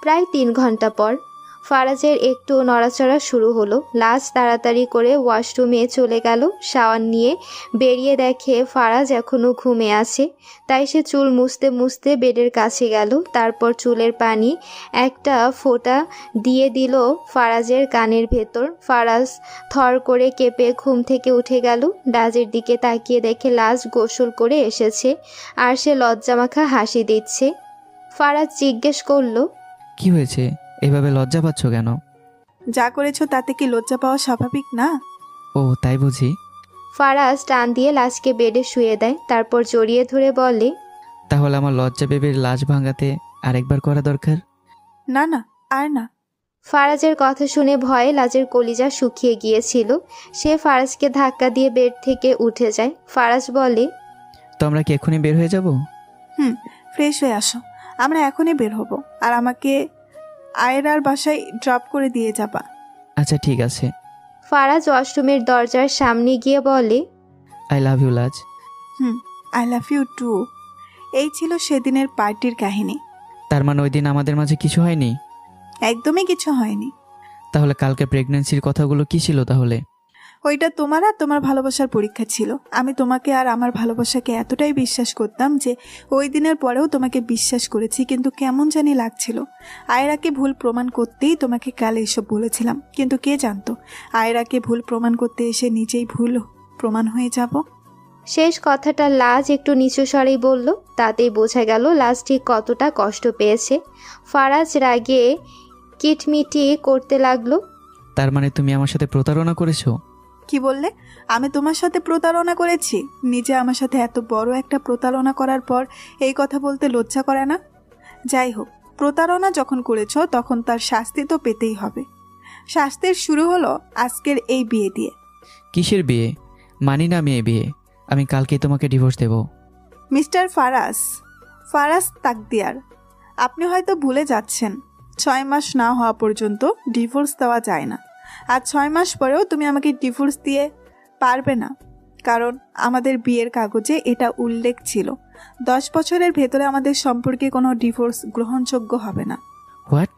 প্রায় 3 ঘন্টা পর ফারাজের একটু নড়াচড়া শুরু হলো। লাজ তাড়াতাড়ি করে ওয়াশরুমে চলে গেল। শাওয়ার নিয়ে বেরিয়ে দেখে ফারাজ এখনও ঘুমে আছে। তাই সে চুল মুছতে মুছতে বেডের কাছে গেল। তারপর চুলের পানি একটা ফোঁটা দিয়ে দিল ফারাজের কানের ভেতর। ফারাজ থর করে কেঁপে ঘুম থেকে উঠে গেল। লাজের দিকে তাকিয়ে দেখে লাজ গোসল করে এসেছে আর সে লজ্জামাখা হাসি দিচ্ছে। ফারাজ জিজ্ঞেস করল, কি হয়েছে? এভাবে লজ্জা পাচ্ছ কেন? যা করেছো তাতে কি লজ্জা পাওয়া স্বাভাবিক না? ও তাই বুঝি। ফারাজ টান দিয়ে লাজকে বেডে শুয়ে দেয়। তারপর জড়িয়ে ধরে বলে, তাহলে আমার লজ্জা বেবির লাজ ভাঙাতে আরেকবার করা দরকার। না না, আর না। ফারাজের কথা শুনে ভয়ে লাজের কলিজা শুকিয়ে গিয়েছিল। সে ফারাজকে ধাক্কা দিয়ে বেড থেকে উঠে যায়। ফারাজ বলে, তো আমরা কি এক্ষুনি বের হয়ে যাব? ফ্রেশ হয়ে আসো, আমরা এখনই বের হব। আর আমাকে আয়রার বাসায় ড্রপ করে দিয়ে যাবা। আচ্ছা ঠিক আছে। ফারাজ ওয়াশরুমের দরজার সামনে গিয়ে বলে, আই লাভ ইউ লাজ। I love you too. এই ছিল সেদিনের পার্টির কাহিনী। তার মানে ওই দিন আমাদের মাঝে কিছু হয়নি? একদমই কিছু হয়নি। তাহলে কালকে প্রেগন্যান্সির কথাগুলো কি ছিল তাহলে? ওইটা তোমার আর তোমার ভালোবাসার পরীক্ষা ছিল। আমি তোমাকে আর আমার ভালোবাসাকে এতটাই বিশ্বাস করতাম যে ওই দিনের পরেও তোমাকে বিশ্বাস করেছি, কিন্তু কেমন জানি লাগছিল। আয়রাকে ভুল প্রমাণ করতেই তোমাকে কাল এসব বলেছিলাম, কিন্তু কে জানতো আয়রাকে ভুল প্রমাণ করতে এসে নিজেই ভুল প্রমাণ হয়ে যাব। শেষ কথাটা লাজ একটু নিচু স্বরেই বলল। তাতেই বোঝা গেল লাজ ঠিক কতটা কষ্ট পেয়েছে। ফারাজ রাগে কিটমিটি করতে লাগলো। তার মানে তুমি আমার সাথে প্রতারণা করেছো? কি বললে? আমি তোমার সাথে প্রতারণা করেছি? নিজে আমার সাথে এত বড় একটা প্রতারণা করার পর এই কথা বলতে লজ্জা করে না? যাই হোক, প্রতারণা যখন করেছো তখন তার শাস্তি তো পেতেই হবে। শাস্তির শুরু হলো আজকের এই বিয়ে দিয়ে। কিসের বিয়ে? মানি না মেয়ে বিয়ে। আমি কালকেই তোমাকে ডিভোর্স দেব। মিস্টার ফারাজ তাকদিয়ার, আপনি হয়তো ভুলে যাচ্ছেন 6 মাস না হওয়া পর্যন্ত ডিভোর্স দেওয়া যায় না। আর 6 মাস পরেও তুমি আমাকে ডিভোর্স দিয়ে পারবে না, কারণ আমাদের বিয়ের কাগজে এটা উল্লেখ ছিল 10 বছরের ভেতরে আমাদের সম্পর্কে কোনো ডিভোর্স গ্রহণযোগ্য হবে না। হোয়াট?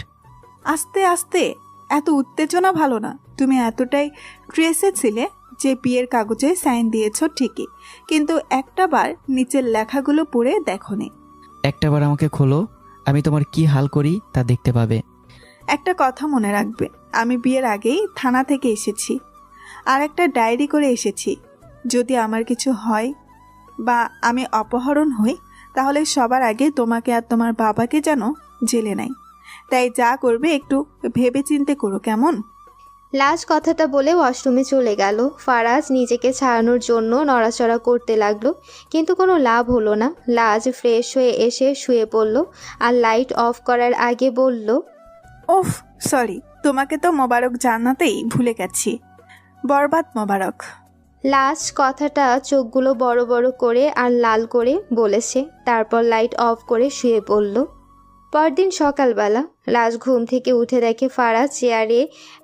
আস্তে আস্তে, এত উত্তেজনা ভালো না। তুমি এতটাই ট্রেসে ছিলে যে বিয়ের কাগজে সাইন দিয়েছো ঠিকই, কিন্তু একটাবার নিচের লেখাগুলো পড়ে দেখোনি। একটাবার আমাকে খোলো, আমি তোমার কি হাল করি তা দেখতে পাবে। একটা কথা মনে রাখবে, আমি বিয়ের আগেই থানা থেকে এসেছি আর একটা ডায়েরি করে এসেছি। যদি আমার কিছু হয় বা আমি অপহরণ হই, তাহলে সবার আগে তোমাকে আর তোমার বাবাকে যেন জেলে নেয়। তাই যা করবে একটু ভেবেচিন্তে করো, কেমন? লাজ কথাটা বলে ওয়াশরুমে চলে গেল। ফারাজ নিজেকে ছাড়ানোর জন্য নড়াচড়া করতে লাগলো, কিন্তু কোনো লাভ হলো না। লাজ ফ্রেশ হয়ে এসে শুয়ে পড়ল আর লাইট অফ করার আগে বলল, ওফ সরি, তোমাকে তো মোবারক জানাতেই ভুলে গেছি। বরবাদ মোবারক। লাজ কথাটা চোখগুলো বড় বড় করে আর লাল করে বলেছে। তারপর লাইট অফ করে শুয়ে পড়ল। পরদিন সকালবেলা লাজ ঘুম থেকে উঠে দেখে ফারাজ চেয়ারে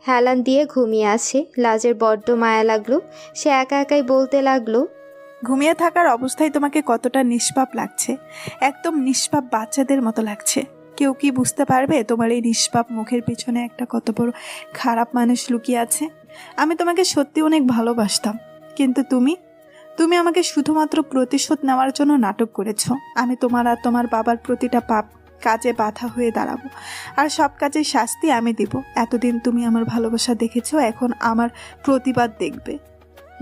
হেলান দিয়ে ঘুমিয়ে আছে। লাজের বড্ড মায়া লাগলো। সে একা একাই বলতে লাগলো, ঘুমিয়ে থাকার অবস্থায় তোমাকে কতটা নিষ্পাপ লাগছে। একদম নিষ্পাপ বাচ্চাদের মতো লাগছে। কেউ কি বুঝতে পারবে তোমার এই নিষ্পাপ মুখের পিছনে একটা কত বড় খারাপ মানুষ লুকিয়ে আছে? আমি তোমাকে সত্যি অনেক ভালোবাসতাম, কিন্তু তুমি আমাকে শুধুমাত্র প্রতিশোধ নেওয়ার জন্য নাটক করেছো। আমি তোমার আর তোমার বাবার প্রতিটা পাপ কাজে বাধা হয়ে দাঁড়াবো, আর সব কাজের শাস্তি আমি দেব। এতদিন তুমি আমার ভালোবাসা দেখেছো, এখন আমার প্রতিবাদ দেখবে।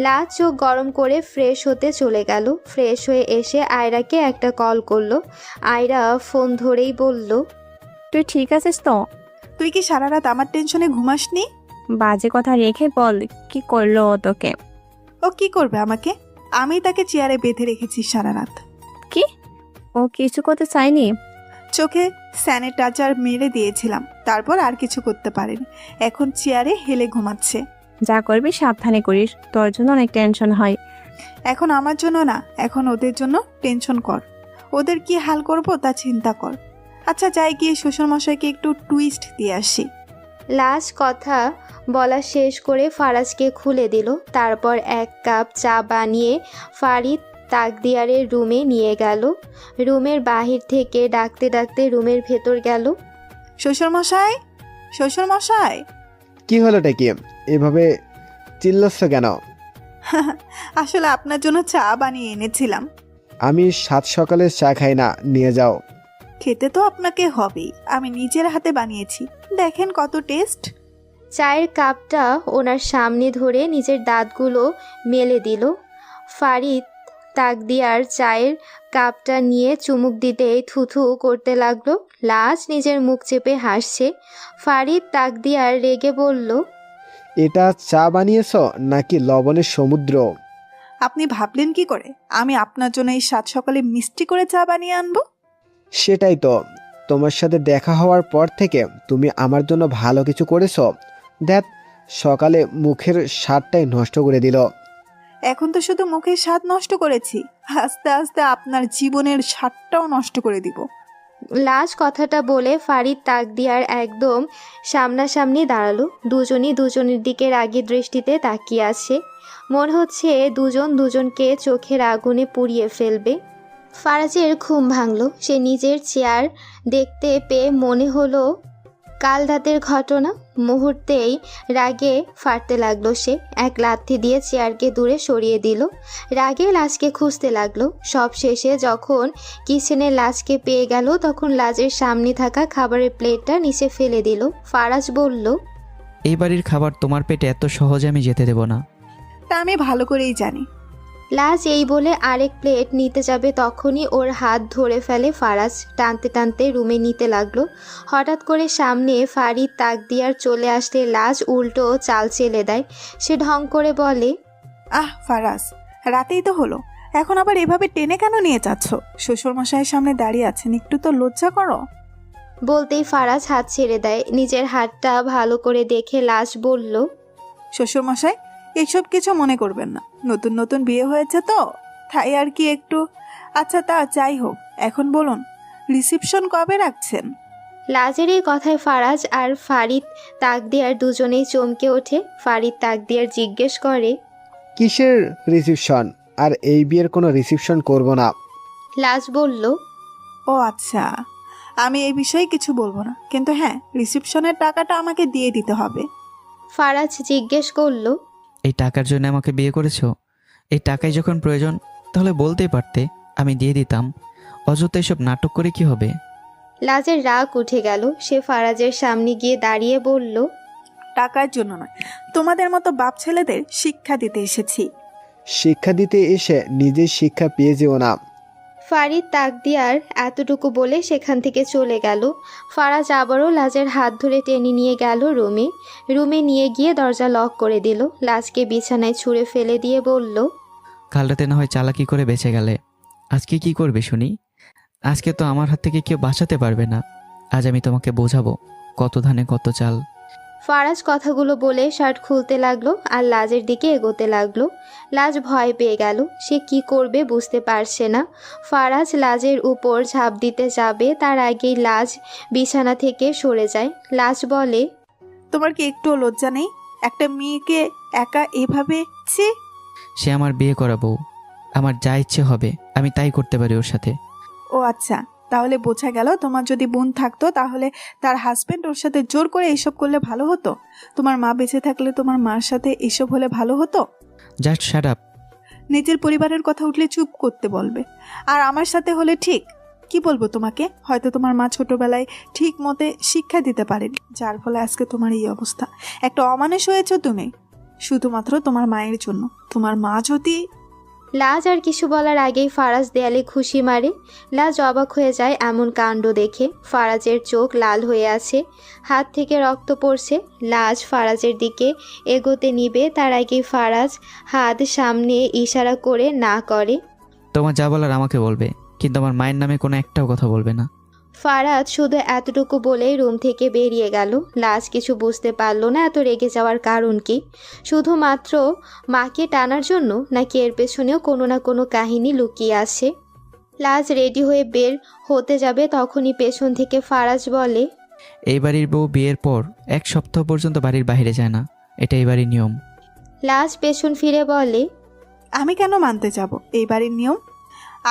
লাজ চোখ গরম করে ফ্রেশ হতে চলে গেল। ফ্রেশ হয়ে এসে আয়রাকে একটা কল করলো। আয়রা ফোন ধরেই বলল, তুই ঠিক আছিস তো? তুই কি সারা রাত আমার টেনশনে ঘুমাসনি? বাজে কথা রেখে বল, কি করলো ও তোকে? ও কি করবে আমাকে? আমি তাকে চেয়ারে বেঁধে রেখেছি সারা রাত। কি? ও কিছু করতে চায়নি? চোখে স্যানিটাইজার মেরে দিয়েছিলাম, তারপর আর কিছু করতে পারেনি। এখন চেয়ারে হেলে ঘুমাচ্ছে। যা করবি সাবধানে করিস, তোর জন্য অনেক টেনশন হয়। এখন আমার জন্য না, এখন ওদের জন্য টেনশন কর। ওদের কি হাল করব তা চিন্তা কর। আচ্ছা যাই, গিয়ে শ্বশুরমশাইকে একটু টুইস্ট দিয়ে আসি। লাজ কথা বলা শেষ করে ফারাজকে খুলে দিল। তারপর 1 কাপ চা বানিয়ে ফারিদ তাকদিয়ারের রুমে নিয়ে গেল। রুমের বাহির থেকে ডাকতে ডাকতে রুমের ভেতর গেল। শ্বশুরমশাই, শ্বশুরমশাই। কি হলোটা কি? এভাবে চিল্লাচ্ছ কেন? আসলে আপনার জন্য চা বানিয়ে এনেছিলাম। আমি সাত সকালে চা খাই না, নিয়ে যাও। খেতে তো আপনাকে হবেই, আমি নিজের হাতে বানিয়েছি, দেখেন কত টেস্ট। চায়ের কাপটা ওনার সামনে ধরে নিজের দাঁতগুলো মেলে দিল। ফারিদ তাকদিয়ার চায়ের কাপটা নিয়ে চুমুক দিতে থুথু করতে লাগলো। লাজ নিজের মুখ চেপে হাসছে। ফারিদ তাকদিয়ার রেগে বলল, এটা চা বানিয়েছ নাকি লবণের সমুদ্র? আপনি ভাবলেন কি করে আমি আপনার জন্য এই সাত সকালে মিষ্টি করে চা বানিয়ে আনবো? সেটাই তো, তোমার সাথে দেখা হওয়ার পর থেকে তুমি আমার জন্য ভালো কিছু করেছ। দেখ, সকালে মুখের স্বাদটাই নষ্ট করে দিল। এখন তো শুধু মুখের স্বাদ নষ্ট করেছি, আস্তে আস্তে আপনার জীবনের স্বাদটাও নষ্ট করে দিব। লাজ কথাটা বলে ফারিদ তাকদিয়ার একদম সামনাসামনি দাঁড়ালো। দুজনই দুজনের দিকে রাগী দৃষ্টিতে তাকিয়ে আছে। মনে হচ্ছে দুজন দুজনকে চোখের আগুনে পুড়িয়ে ফেলবে। ফারাজের ঘুম ভাঙলো। সে নিজের চেয়ার দেখতে পেয়ে মনে হলো কাল রাতের ঘটনা। মুহূর্তেই রাগে ফাটতে লাগলো সে। এক লাথি দিয়ে চেয়ারকে দূরে সরিয়ে দিল। রাগে লাজকে খুঁজতে লাগলো। সব শেষে যখন কিচেনে লাজকে পেয়ে গেল তখন লাজের সামনে থাকা খাবারের প্লেটটা নিচে ফেলে দিল। ফারাজ বলল, এই বাড়ির খাবার তোমার পেটে এত সহজে আমি যেতে দেব না। তা আমি ভালো করেই জানি। লাজ এই বলে আরেক প্লেট নিতে যাবে তখনই ওর হাত ধরে ফেলে ফারাজ। টানতে টানতে রুমে নিতে লাগলো। হঠাৎ করে সামনে ফারিদ তাকদিয়ার চলে আসলে লাজ উল্টো চাল চেলে দেয়। সে ঢং করে বলে, আহ ফারাজ, রাতেই তো হলো, এখন আবার এভাবে টেনে কেন নিয়ে যাচ্ছ? শ্বশুরমশাইয়ের সামনে দাঁড়িয়ে আছেন, একটু তো লজ্জা করো। বলতেই ফারাজ হাত ছেড়ে দেয়। নিজের হাতটা ভালো করে দেখে লাজ বলল, শ্বশুরমশাই, এইসব কিছু মনে করবেন না, নতুন নতুন বিয়ে হয়েছে তো, তাই আর কি একটু। আচ্ছা তা যাই হোক, এখন বলুন রিসেপশন কবে রাখছেন? লাজের এই কথায় ফারাজ আর ফারিদ তাকদিয়ার দুজনেই চমকে ওঠে। ফারিদ তাকদিয়ার জিজ্ঞেস করে, কিসের রিসিপশন? আর এই বিয়ের কোনো রিসিপশন করব না। লাজ বলল, ও আচ্ছা, আমি এই বিষয়ে কিছু বলবো না, কিন্তু হ্যাঁ, রিসেপশনের টাকাটা আমাকে দিয়ে দিতে হবে। ফারাজ জিজ্ঞেস করল, এই টাকার জন্য আমাকে বিয়ে করেছো? এই টাকায় যখন প্রয়োজন তাহলে বলতেই পারতে, আমি দিয়ে দিতাম। অযথা এসব নাটক করে কি হবে? লাজের রাগ উঠে গেল। সে ফারাজের সামনে গিয়ে দাঁড়িয়ে বলল, টাকার জন্য নয়, তোমাদের মতো বাপ ছেলেদের শিক্ষা দিতে এসেছি। শিক্ষা দিতে এসে নিজের শিক্ষা পেয়ে যেও না। ফারিদ তাকদিয়ার এতটুকু বলে সেখান থেকে চলে গেল। ফারাজ আবারও লাজের হাত ধরে টেনে নিয়ে গেল রুমে নিয়ে গিয়ে দরজা লক করে দিল। লাজকে বিছানায় ছুঁড়ে ফেলে দিয়ে বলল, কাল রাতে না হয় চালাকি করে বেঁচে গেলে, আজকে কি করবে শুনি? আজকে তো আমার হাত থেকে কেউ বাঁচাতে পারবে না। আজ আমি তোমাকে বোঝাবো কত ধানে কত চাল। ফারাজ কথাগুলো বলে শার্ট খুলতে লাগলো আর লাজের দিকে এগোতে লাগলো। লাজ ভয় পেয়ে গেল। সে কি করবে বুঝতে পারছে না। ফারাজ লাজের উপর ঝাঁপ দিতে যাবে তার আগেই লাজ বিছানা থেকে সরে যায়। লাজ বলে, তোমার কি একটুও লজ্জা নেই? একটা মেয়েকে একা এভাবে ছি। সে আমার বিয়ে করাবো, আমার যা ইচ্ছে হবে আমি তাই করতে পারি ওর সাথে। ও আচ্ছা, তাহলে বোঝা গেল তোমার যদি বোন থাকতো তাহলে তার হাজবেন্ড ওর সাথে জোর করে এইসব করলে ভালো হতো। তোমার মা বেঁচে থাকলে তোমার মার সাথে এইসব হলে ভালো হতো। Just shut up. নিজের পরিবারের কথা উঠলে চুপ করতে বলবে, আর আমার সাথে হলে ঠিক কি বলবো তোমাকে? হয়তো তোমার মা ছোটবেলায় ঠিক মতে শিক্ষা দিতে পারেনি, যার ফলে আজকে তোমার এই অবস্থা। একটা অমানুষ হয়েছো তুমি, শুধুমাত্র তোমার মায়ের জন্য। তোমার মা যদি। লাজ আর কিছু বলার আগেই ফারাজ দেয়ালে ঘুষি মারে। লাজ অবাক হয়ে যায় এমন কাণ্ড দেখে। ফারাজের চোখ লাল হয়ে আছে, হাত থেকে রক্ত পড়ছে। লাজ ফারাজের দিকে এগোতে নিবে তার আগেই ফারাজ হাত সামনে ইশারা করে না করে। তোমার যা বলার আমাকে বলবে, কিন্তু আমার মায়ের নামে কোনো একটাও কথা বলবে না। ফারাজ শুধু এতটুকু বলেই রুম থেকে বেরিয়ে গেল। লাজ কিছু বুঝতে পারলো না এত রেগে যাওয়ার কারণ কি। শুধুমাত্র মাকে টানার জন্য নাকি এর পেছনেও কোনো না কোনো কাহিনী লুকিয়ে আছে। লাজ রেডি হয়ে বের হতে যাবে তখনই পেছন থেকে ফারাজ বলে, এই বাড়ির বউ বিয়ের পর 1 সপ্তাহ পর্যন্ত বাড়ির বাইরে যায় না, এটা এই বাড়ির নিয়ম। লাজ পেছন ফিরে বলে, আমি কেন মানতে যাব এই বাড়ির নিয়ম?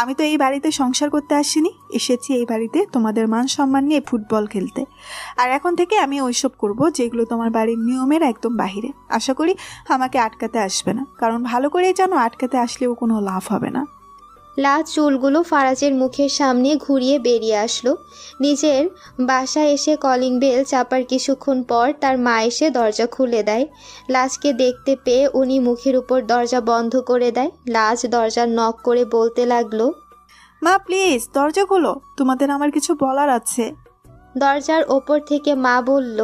আমি তো এই বাড়িতে সংসার করতে আসিনি, এসেছি এই বাড়িতে তোমাদের মান সম্মান নিয়ে ফুটবল খেলতে। আর এখন থেকে আমি ওইসব করব যেগুলো তোমার বাড়ির নিয়মের একদম বাহিরে। আশা করি আমাকে আটকাতে আসবে না, কারণ ভালো করেই জানো আটকাতে আসলেও কোনো লাভ হবে না। লাজ চুলগুলো ফারাজের মুখের সামনে ঘুরিয়ে বেরিয়ে আসলো। নিজের বাসায় এসে কলিং বেল চাপার কিছুক্ষণ পর তার মা এসে দরজা খুলে দেয়। লাজকে দেখতে পেয়ে উনি মুখের উপর দরজা বন্ধ করে দেয়। লাজ দরজা নক করে বলতে লাগলো, মা প্লিজ দরজা খোলো, তোমাদের আমার কিছু বলার আছে। দরজার ওপর থেকে মা বলল,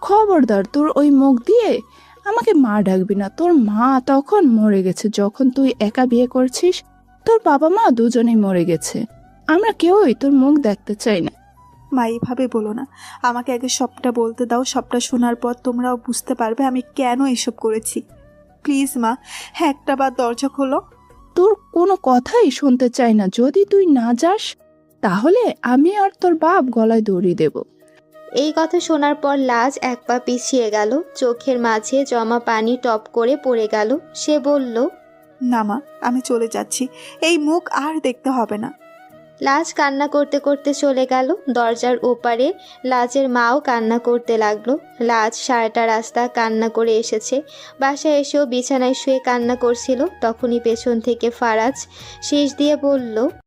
খবরদার, তোর ওই মুখ দিয়ে আমাকে মা ডাকবি না। তোর মা তখন মরে গেছে যখন তুই একা বিয়ে করছিস। তোর বাবা মা দুজনেই মরে গেছে। আমরা কেউই তোর মুখ দেখতে চাই না। মা এইভাবে বলো না, আমাকে আগে সবটা বলতে দাও। সবটা শোনার পর তোমরাও বুঝতে পারবে আমি কেন এসব করেছি। প্লিজ মা, হ্যাঁ একটা বার দরজা খোলো। তোর কোনো কথাই শুনতে চাই না। যদি তুই না যাস তাহলে আমি আর তোর বাপ গলায় দড়ি দেব। এই কথা শোনার পর লাজ এক পা পিছিয়ে গেল। চোখের মাঝে জমা পানি টপ করে পড়ে গেল। সে বলল, না মা, আমি চলে যাচ্ছি, এই মুখ আর দেখতে হবে না। লাজ কান্না করতে করতে চলে গেল। দরজার ওপারে লাজের মাও কান্না করতে লাগলো। লাজ সারাটা রাস্তা কান্না করে এসেছে। বাসায় এসেও বিছানায় শুয়ে কান্না করছিল। তখনই পেছন থেকে ফারাজ শেষ দিয়ে বলল,